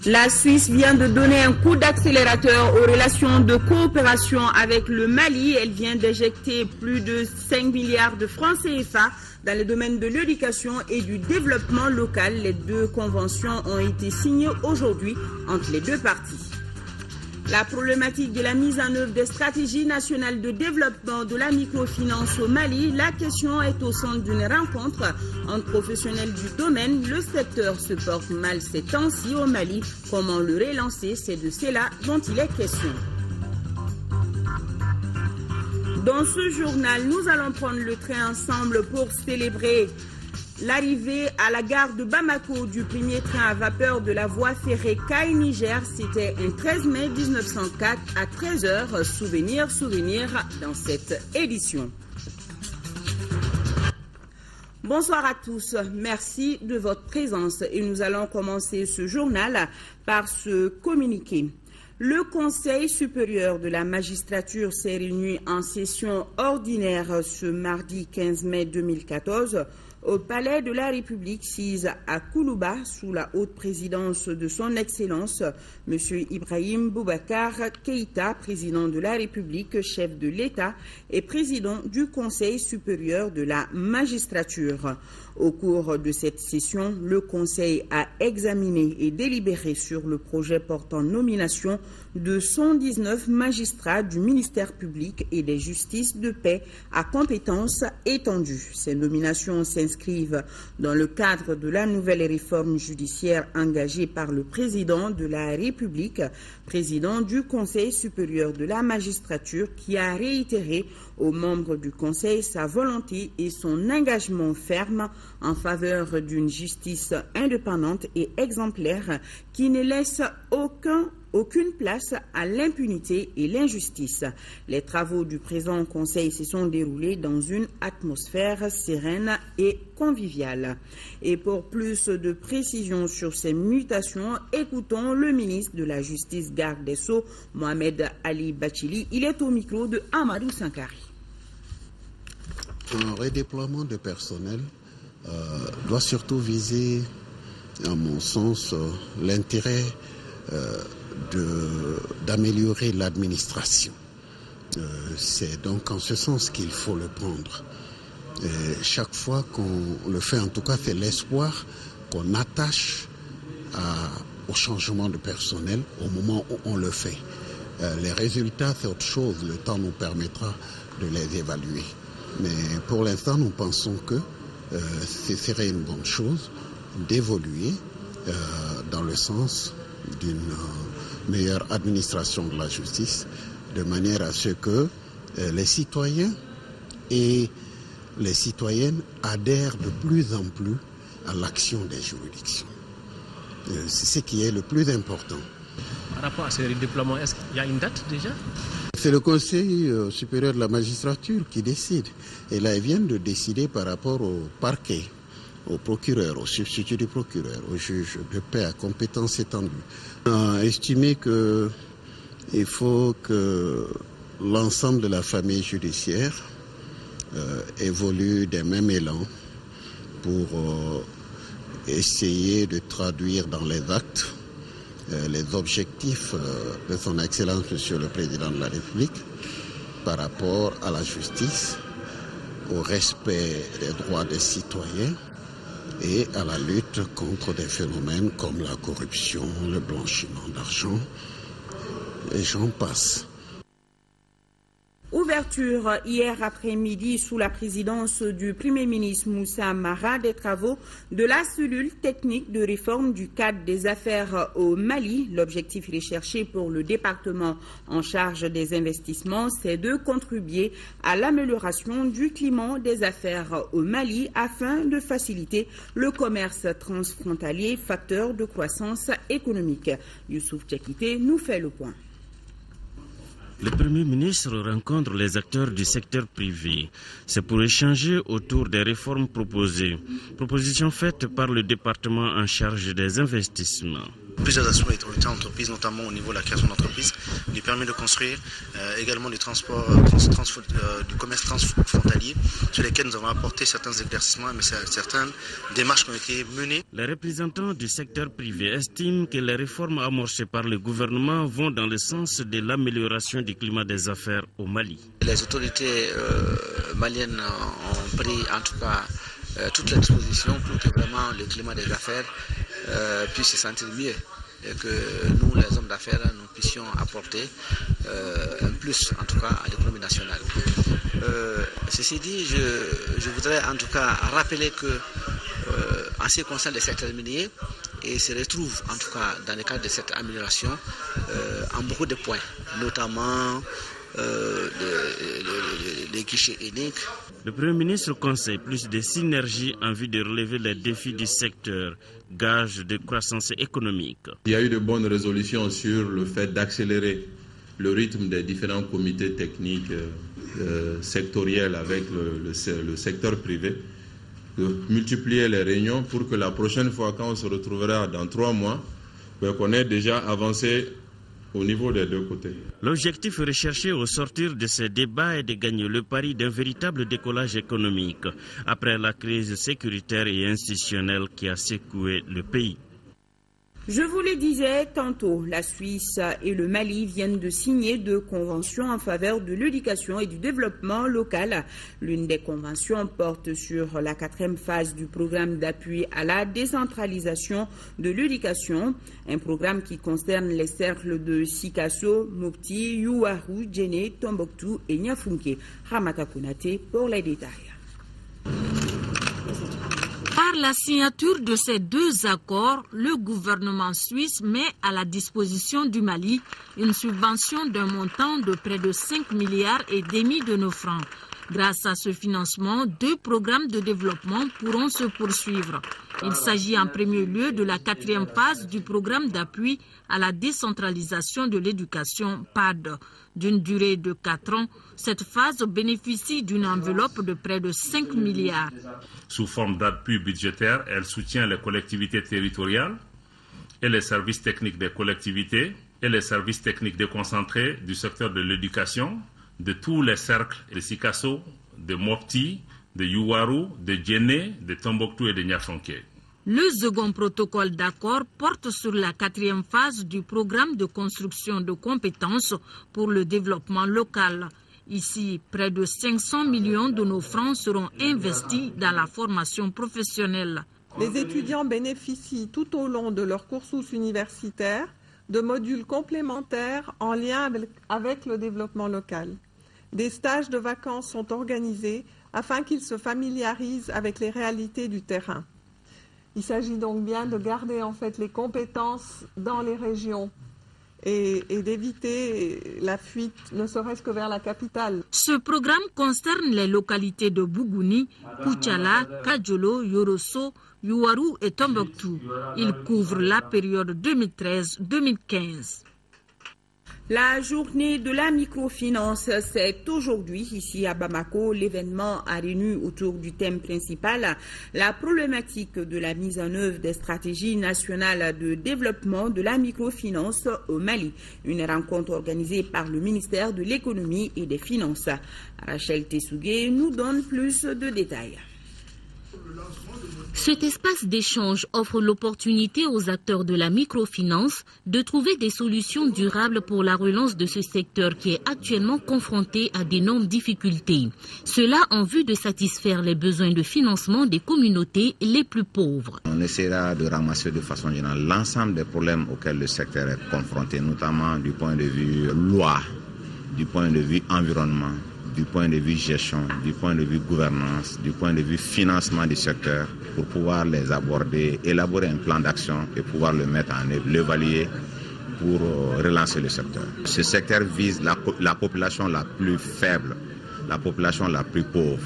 La Suisse vient de donner un coup d'accélérateur aux relations de coopération avec le Mali. Elle vient d'éjecter plus de 5 milliards de francs CFA dans le domaine de l'éducation et du développement local. Les deux conventions ont été signées aujourd'hui entre les deux parties. La problématique de la mise en œuvre des stratégies nationales de développement de la microfinance au Mali, la question est au centre d'une rencontre entre professionnels du domaine. Le secteur se porte mal ces temps-ci au Mali. Comment le relancer? C'est de cela dont il est question. Dans ce journal, nous allons prendre le train ensemble pour célébrer l'arrivée à la gare de Bamako du premier train à vapeur de la voie ferrée Caille-Niger. C'était un 13 mai 1904 à 13h. Souvenir dans cette édition. Bonsoir à tous, merci de votre présence et nous allons commencer ce journal par ce communiqué. Le Conseil supérieur de la magistrature s'est réuni en session ordinaire ce mardi 15 mai 2014 au Palais de la République, sise à Koulouba, sous la haute présidence de son Excellence, M. Ibrahim Boubacar Keïta, président de la République, chef de l'État et président du Conseil supérieur de la magistrature. Au cours de cette session, le Conseil a examiné et délibéré sur le projet portant nomination de 119 magistrats du ministère public et des justices de paix à compétences étendues. Ces nominations s'inscrivent dans le cadre de la nouvelle réforme judiciaire engagée par le président de la République, président du Conseil supérieur de la magistrature, qui a réitéré aux membres du Conseil sa volonté et son engagement ferme en faveur d'une justice indépendante et exemplaire qui ne laisse aucune place à l'impunité et l'injustice. Les travaux du présent Conseil se sont déroulés dans une atmosphère sereine et conviviale. Et pour plus de précisions sur ces mutations, écoutons le ministre de la Justice, garde des Sceaux, Mohamed Ali Bachili. Il est au micro de Amadou Sankari. Un redéploiement de personnel doit surtout viser, à mon sens, l'intérêt d'améliorer l'administration. C'est donc en ce sens qu'il faut le prendre. Chaque fois qu'on le fait, en tout cas, c'est l'espoir qu'on attache au changement de personnel au moment où on le fait. Les résultats, c'est autre chose. Le temps nous permettra de les évaluer. Mais pour l'instant, nous pensons que ce serait une bonne chose d'évoluer dans le sens d'une meilleure administration de la justice, de manière à ce que les citoyens et les citoyennes adhèrent de plus en plus à l'action des juridictions. C'est ce qui est le plus important. Par rapport à ce redéploiement, est-ce qu'il y a une date déjà? C'est le Conseil supérieur de la magistrature qui décide. Et là, ils viennent de décider par rapport au parquet, au procureur, au substitut du procureur, au juge de paix à compétences étendues. On a estimé qu'il faut que l'ensemble de la famille judiciaire évolue des mêmes élans pour essayer de traduire dans les actes les objectifs de son Excellence, Monsieur le Président de la République, par rapport à la justice, au respect des droits des citoyens et à la lutte contre des phénomènes comme la corruption, le blanchiment d'argent, et j'en passe. Ouverture hier après-midi sous la présidence du Premier ministre Moussa Mara des travaux de la cellule technique de réforme du cadre des affaires au Mali. L'objectif recherché pour le département en charge des investissements, c'est de contribuer à l'amélioration du climat des affaires au Mali afin de faciliter le commerce transfrontalier, facteur de croissance économique. Youssouf Tchekité nous fait le point. Le Premier ministre rencontre les acteurs du secteur privé. C'est pour échanger autour des réformes proposées. Propositions faites par le département en charge des investissements. Plusieurs actions ont été entreprises, notamment au niveau de la création d'entreprises, du permis de construire, également du transport, du commerce transfrontalier, sur lesquels nous avons apporté certains éclaircissements, mais certaines démarches qui ont été menées. Les représentants du secteur privé estiment que les réformes amorcées par le gouvernement vont dans le sens de l'amélioration du climat des affaires au Mali. Les autorités maliennes ont pris en tout cas toutes les dispositions pour que vraiment le climat des affaires puisse se sentir mieux et que nous, les hommes d'affaires, nous puissions apporter un plus, en tout cas, à l'économie nationale. Ceci dit, je voudrais en tout cas rappeler que en ce qui concerne les secteurs miniers, et se retrouve en tout cas dans le cadre de cette amélioration en beaucoup de points, notamment les guichets uniques. Le Premier ministre conseille plus de synergie en vue de relever les défis du secteur, gage de croissance économique. Il y a eu de bonnes résolutions sur le fait d'accélérer le rythme des différents comités techniques sectoriels avec le secteur privé, de multiplier les réunions pour que la prochaine fois, quand on se retrouvera dans 3 mois, qu'on ait déjà avancé au niveau des deux côtés. L'objectif recherché au sortir de ces débats est de gagner le pari d'un véritable décollage économique après la crise sécuritaire et institutionnelle qui a secoué le pays. Je vous le disais tantôt, la Suisse et le Mali viennent de signer 2 conventions en faveur de l'éducation et du développement local. L'une des conventions porte sur la 4e phase du programme d'appui à la décentralisation de l'éducation, un programme qui concerne les cercles de Sikasso, Mopti, Youarou, Djéné, Tombouctou et Niafunké. Ramata Kounate pour les détails. Par la signature de ces 2 accords, le gouvernement suisse met à la disposition du Mali une subvention d'un montant de près de 5,5 milliards de nos francs. Grâce à ce financement, 2 programmes de développement pourront se poursuivre. Il s'agit en premier lieu de la 4e phase du programme d'appui à la décentralisation de l'éducation PAD. D'une durée de 4 ans, cette phase bénéficie d'une enveloppe de près de 5 milliards. Sous forme d'appui budgétaire, elle soutient les collectivités territoriales et les services techniques des collectivités et les services techniques déconcentrés du secteur de l'éducation, de tous les cercles de Sikasso, de Mopti, de Youarou, de Djéné, de Tombouctou et de Niafunké. Le second protocole d'accord porte sur la 4e phase du programme de construction de compétences pour le développement local. Ici, près de 500 millions de nos francs seront investis dans la formation professionnelle. Les étudiants bénéficient tout au long de leur cursus universitaire de modules complémentaires en lien avec le développement local. Des stages de vacances sont organisés afin qu'ils se familiarisent avec les réalités du terrain. Il s'agit donc bien de garder en fait les compétences dans les régions et d'éviter la fuite, ne serait-ce que vers la capitale. Ce programme concerne les localités de Bougouni, Koutiala, Kadjolo, Yorosso, Youarou et Tombouctou. Il couvre la période 2013-2015. La journée de la microfinance, c'est aujourd'hui ici à Bamako. L'événement a réuni autour du thème principal la problématique de la mise en œuvre des stratégies nationales de développement de la microfinance au Mali. Une rencontre organisée par le ministère de l'économie et des finances. Rachel Tessougué nous donne plus de détails. Cet espace d'échange offre l'opportunité aux acteurs de la microfinance de trouver des solutions durables pour la relance de ce secteur qui est actuellement confronté à d'énormes difficultés. Cela en vue de satisfaire les besoins de financement des communautés les plus pauvres. On essaiera de ramasser de façon générale l'ensemble des problèmes auxquels le secteur est confronté, notamment du point de vue loi, du point de vue environnement, du point de vue gestion, du point de vue gouvernance, du point de vue financement du secteur, pour pouvoir les aborder, élaborer un plan d'action et pouvoir le mettre en œuvre, l'évaluer pour relancer le secteur. Ce secteur vise la population la plus faible, la population la plus pauvre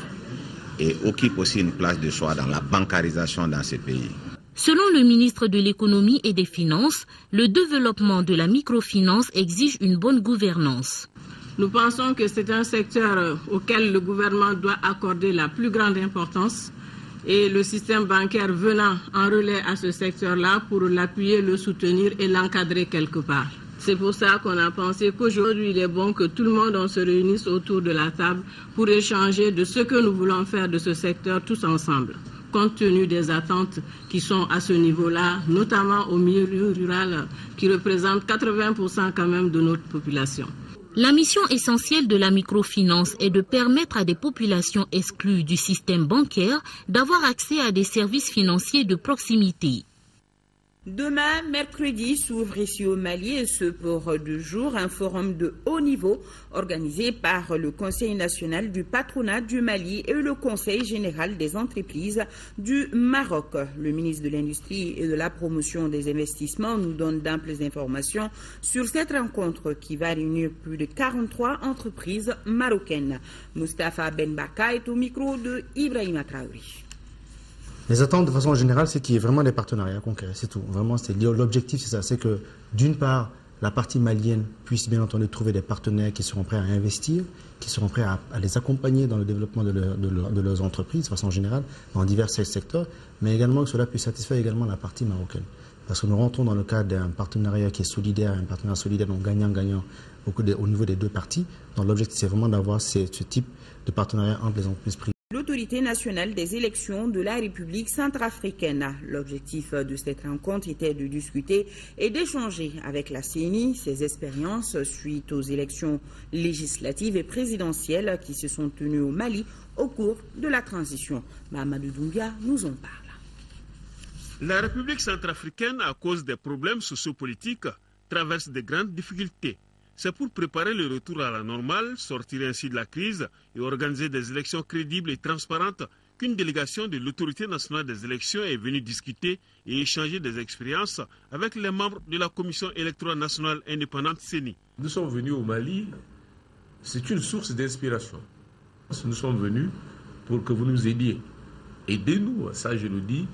et occupe aussi une place de choix dans la bancarisation dans ces pays. Selon le ministre de l'économie et des finances, le développement de la microfinance exige une bonne gouvernance. Nous pensons que c'est un secteur auquel le gouvernement doit accorder la plus grande importance et le système bancaire venant en relais à ce secteur-là pour l'appuyer, le soutenir et l'encadrer quelque part. C'est pour ça qu'on a pensé qu'aujourd'hui, il est bon que tout le monde on se réunisse autour de la table pour échanger de ce que nous voulons faire de ce secteur tous ensemble, compte tenu des attentes qui sont à ce niveau-là, notamment au milieu rural, qui représente 80% quand même de notre population. La mission essentielle de la microfinance est de permettre à des populations exclues du système bancaire d'avoir accès à des services financiers de proximité. Demain, mercredi, s'ouvre ici au Mali, et ce pour 2 jours, un forum de haut niveau organisé par le Conseil national du patronat du Mali et le Conseil général des entreprises du Maroc. Le ministre de l'Industrie et de la Promotion des investissements nous donne d'amples informations sur cette rencontre qui va réunir plus de 43 entreprises marocaines. Moustapha Benbaka est au micro de Ibrahima Traouri. Les attentes, de façon générale, c'est qu'il y ait vraiment des partenariats concrets, c'est tout. Vraiment, l'objectif, c'est ça, c'est que, d'une part, la partie malienne puisse bien entendu trouver des partenaires qui seront prêts à investir, qui seront prêts à les accompagner dans le développement de leurs entreprises, de façon générale, dans divers secteurs, mais également que cela puisse satisfaire également la partie marocaine. Parce que nous rentrons dans le cadre d'un partenariat qui est solidaire, un partenariat solidaire, donc gagnant-gagnant au niveau des deux parties. Donc l'objectif, c'est vraiment d'avoir ce type de partenariat entre les entreprises privées. L'autorité nationale des élections de la République centrafricaine. L'objectif de cette rencontre était de discuter et d'échanger avec la CENI ses expériences suite aux élections législatives et présidentielles qui se sont tenues au Mali au cours de la transition. Mahamadou Doumbia nous en parle. La République centrafricaine, à cause des problèmes sociopolitiques, traverse de grandes difficultés. C'est pour préparer le retour à la normale, sortir ainsi de la crise et organiser des élections crédibles et transparentes qu'une délégation de l'autorité nationale des élections est venue discuter et échanger des expériences avec les membres de la Commission électorale nationale indépendante CENI. Nous sommes venus au Mali, c'est une source d'inspiration. Nous sommes venus pour que vous nous aidiez. Aidez-nous, ça je le dis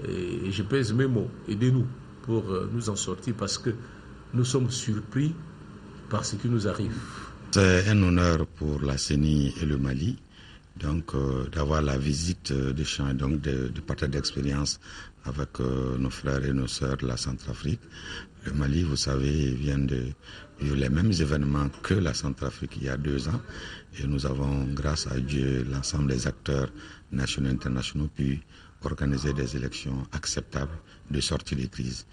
et je pèse mes mots. Aidez-nous pour nous en sortir parce que nous sommes surpris par ce qui nous arrive. C'est un honneur pour la CENI et le Mali donc d'avoir la visite d'échange, donc de partage d'expérience avec nos frères et nos sœurs de la Centrafrique. Le Mali, vous savez, vient de vivre les mêmes événements que la Centrafrique il y a 2 ans et nous avons, grâce à Dieu, l'ensemble des acteurs nationaux et internationaux pu organiser des élections acceptables de sortie des crises.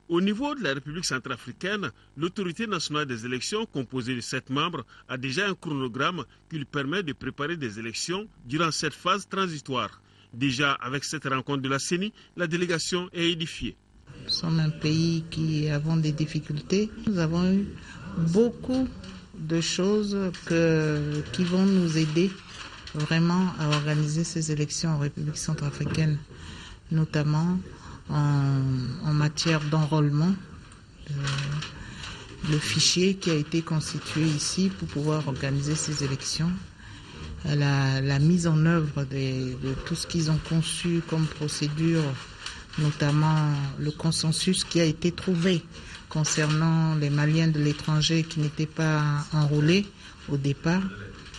Au niveau de la République centrafricaine, l'autorité nationale des élections, composée de 7 membres, a déjà un chronogramme qui lui permet de préparer des élections durant cette phase transitoire. Déjà, avec cette rencontre de la CENI, la délégation est édifiée. Nous sommes un pays qui avons des difficultés. Nous avons eu beaucoup de choses qui vont nous aider vraiment à organiser ces élections en République centrafricaine, notamment en matière d'enrôlement, le fichier qui a été constitué ici pour pouvoir organiser ces élections, la mise en œuvre de tout ce qu'ils ont conçu comme procédure, notamment le consensus qui a été trouvé concernant les Maliens de l'étranger qui n'étaient pas enrôlés au départ.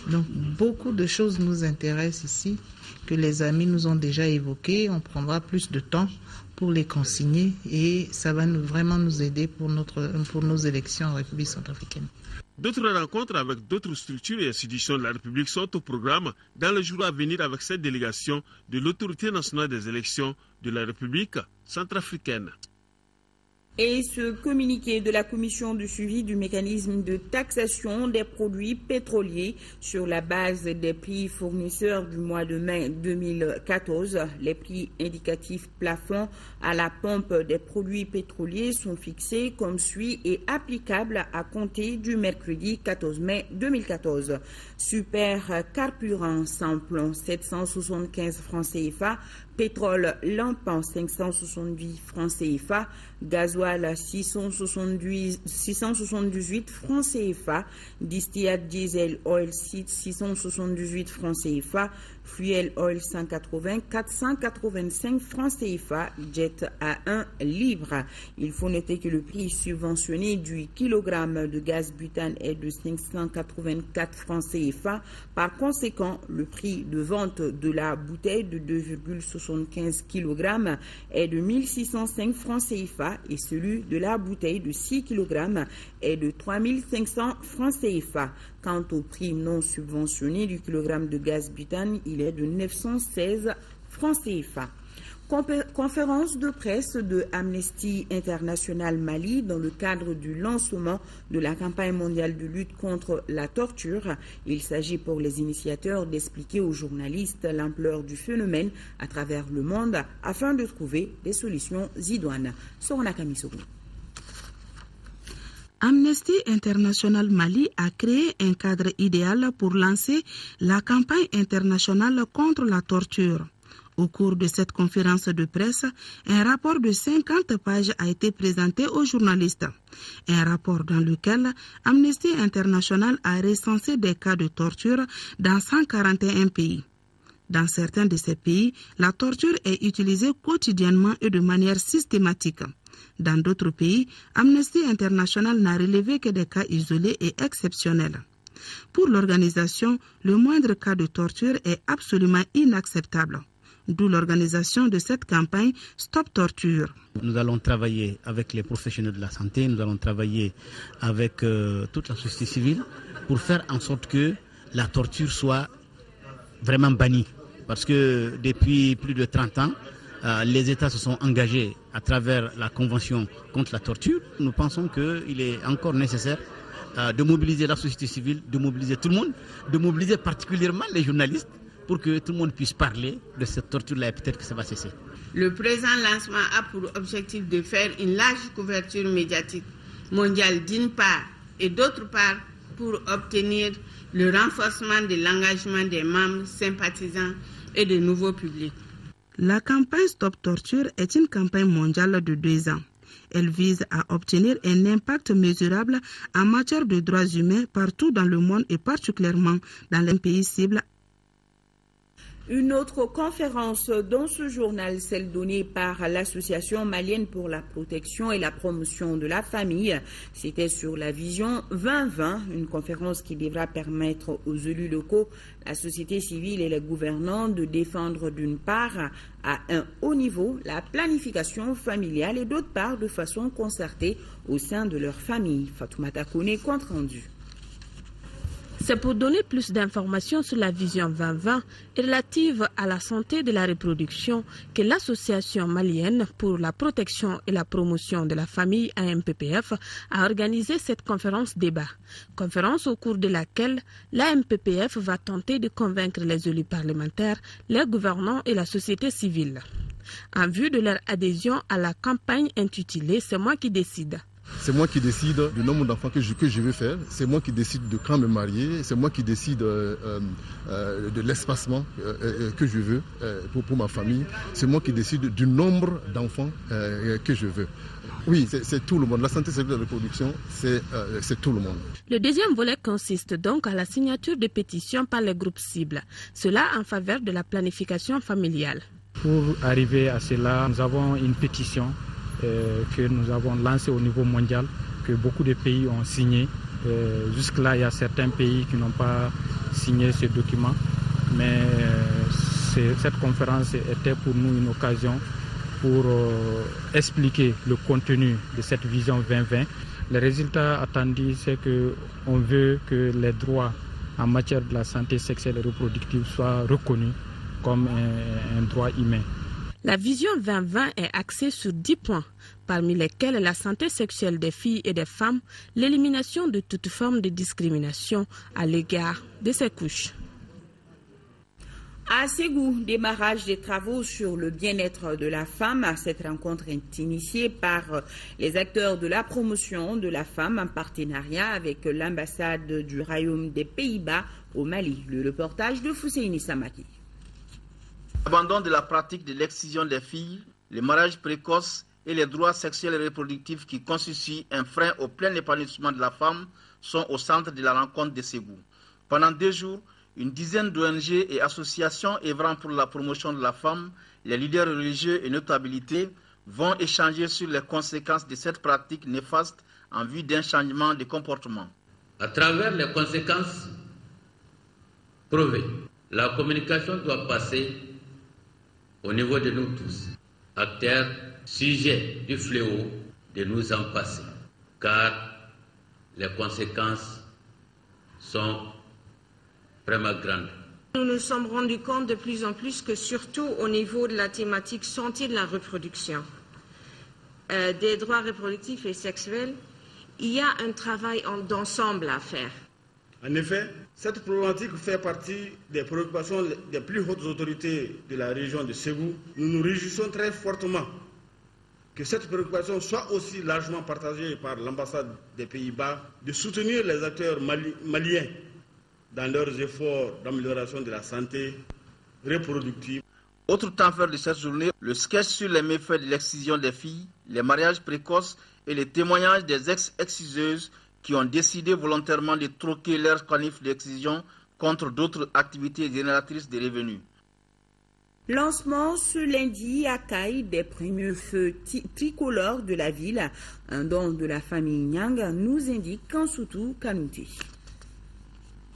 Donc beaucoup de choses nous intéressent ici, que les amis nous ont déjà évoquées. On prendra plus de temps pour les consigner et ça va vraiment nous aider pour nos élections en République centrafricaine. D'autres rencontres avec d'autres structures et institutions de la République sont au programme dans les jours à venir avec cette délégation de l'autorité nationale des élections de la République centrafricaine. Et ce communiqué de la Commission de suivi du mécanisme de taxation des produits pétroliers sur la base des prix fournisseurs du mois de mai 2014, les prix indicatifs plafonds à la pompe des produits pétroliers sont fixés comme suit et applicables à compter du mercredi 14 mai 2014. Super carburant samplon 775 francs CFA, pétrole lampant 570 francs CFA, gasoil 678 francs CFA, distillate diesel oil 678 francs CFA, Fuel Oil 180, 485 francs CFA, jet à 1 livre. Il faut noter que le prix subventionné du kilogramme de gaz butane est de 584 francs CFA. Par conséquent, le prix de vente de la bouteille de 2,75 kg est de 1605 francs CFA et celui de la bouteille de 6 kg est de 3500 francs CFA. Quant au prix non subventionné du kilogramme de gaz butane, il est de 916 francs CFA. Conférence de presse de Amnesty International Mali dans le cadre du lancement de la campagne mondiale de lutte contre la torture. Il s'agit pour les initiateurs d'expliquer aux journalistes l'ampleur du phénomène à travers le monde afin de trouver des solutions idoines. Sorana Kamisogo. Amnesty International Mali a créé un cadre idéal pour lancer la campagne internationale contre la torture. Au cours de cette conférence de presse, un rapport de 50 pages a été présenté aux journalistes. Un rapport dans lequel Amnesty International a recensé des cas de torture dans 141 pays. Dans certains de ces pays, la torture est utilisée quotidiennement et de manière systématique. Dans d'autres pays, Amnesty International n'a relevé que des cas isolés et exceptionnels. Pour l'organisation, le moindre cas de torture est absolument inacceptable. D'où l'organisation de cette campagne Stop Torture. Nous allons travailler avec les professionnels de la santé, nous allons travailler avec toute la société civile pour faire en sorte que la torture soit vraiment bannie. Parce que depuis plus de 30 ans, les États se sont engagés à travers la Convention contre la torture. Nous pensons qu'il est encore nécessaire de mobiliser la société civile, de mobiliser tout le monde, de mobiliser particulièrement les journalistes pour que tout le monde puisse parler de cette torture-là et peut-être que ça va cesser. Le présent lancement a pour objectif de faire une large couverture médiatique mondiale d'une part et d'autre part pour obtenir le renforcement de l'engagement des membres, sympathisants et de nouveaux publics. La campagne Stop Torture est une campagne mondiale de 2 ans. Elle vise à obtenir un impact mesurable en matière de droits humains partout dans le monde et particulièrement dans les pays cibles. Une autre conférence dans ce journal, celle donnée par l'Association malienne pour la protection et la promotion de la famille. C'était sur la vision 2020, une conférence qui devra permettre aux élus locaux, la société civile et les gouvernants de défendre d'une part à un haut niveau la planification familiale et d'autre part de façon concertée au sein de leur famille. Fatoumata Kone, compte rendu. C'est pour donner plus d'informations sur la vision 2020 relative à la santé de la reproduction que l'Association malienne pour la protection et la promotion de la famille AMPPF a organisé cette conférence débat. Conférence au cours de laquelle l'AMPPF va tenter de convaincre les élus parlementaires, les gouvernants et la société civile. En vue de leur adhésion à la campagne intitulée « C'est moi qui décide ». C'est moi qui décide du nombre d'enfants que je veux faire. C'est moi qui décide de quand me marier. C'est moi qui décide de l'espacement que je veux pour ma famille. C'est moi qui décide du nombre d'enfants que je veux. Oui, c'est tout le monde. La santé sexuelle et la reproduction, c'est tout le monde. Le deuxième volet consiste donc à la signature de pétitions par les groupes cibles. Cela en faveur de la planification familiale. Pour arriver à cela, nous avons une pétition que nous avons lancé au niveau mondial, que beaucoup de pays ont signé. Jusque-là, il y a certains pays qui n'ont pas signé ce document. Mais cette conférence était pour nous une occasion pour expliquer le contenu de cette vision 2020. Le résultat attendu, c'est qu'on veut que les droits en matière de la santé sexuelle et reproductive soient reconnus comme un droit humain. La vision 2020 est axée sur 10 points, parmi lesquels la santé sexuelle des filles et des femmes, l'élimination de toute forme de discrimination à l'égard de ces couches. À Ségou, démarrage des travaux sur le bien-être de la femme. Cette rencontre est initiée par les acteurs de la promotion de la femme en partenariat avec l'ambassade du Royaume des Pays-Bas au Mali. Le reportage de Fousseini Samaki. L'abandon de la pratique de l'excision des filles, le mariage précoce et les droits sexuels et reproductifs qui constituent un frein au plein épanouissement de la femme sont au centre de la rencontre de Ségou. Pendant 2 jours, une dizaine d'ONG et associations œuvrant pour la promotion de la femme, les leaders religieux et notabilités vont échanger sur les conséquences de cette pratique néfaste en vue d'un changement de comportement. À travers les conséquences prouvées, la communication doit passer au niveau de nous tous, acteurs, sujets du fléau, de nous en passer, car les conséquences sont vraiment grandes. Nous nous sommes rendus compte de plus en plus que surtout au niveau de la thématique santé de la reproduction, des droits reproductifs et sexuels, il y a un travail d'ensemble à faire. En effet, cette problématique fait partie des préoccupations des plus hautes autorités de la région de Ségou. Nous nous réjouissons très fortement que cette préoccupation soit aussi largement partagée par l'ambassade des Pays-Bas, de soutenir les acteurs maliens dans leurs efforts d'amélioration de la santé reproductive. Autre temps fort de cette journée, le sketch sur les méfaits de l'excision des filles, les mariages précoces et les témoignages des ex-exciseuses qui ont décidé volontairement de troquer leur canif d'excision contre d'autres activités génératrices de revenus. Lancement ce lundi à Caille des premiers feux tricolores de la ville, un don de la famille Nyang, nous indique Kansoutou Kanouté.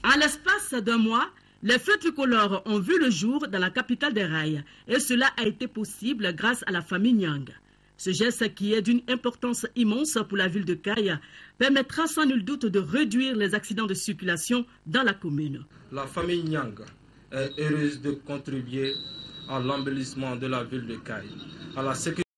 En l'espace d'un mois, les feux tricolores ont vu le jour dans la capitale des rails et cela a été possible grâce à la famille Nyang. Ce geste qui est d'une importance immense pour la ville de Caille permettra sans nul doute de réduire les accidents de circulation dans la commune. La famille Nyang est heureuse de contribuer à l'embellissement de la ville de Caille, à la sécurité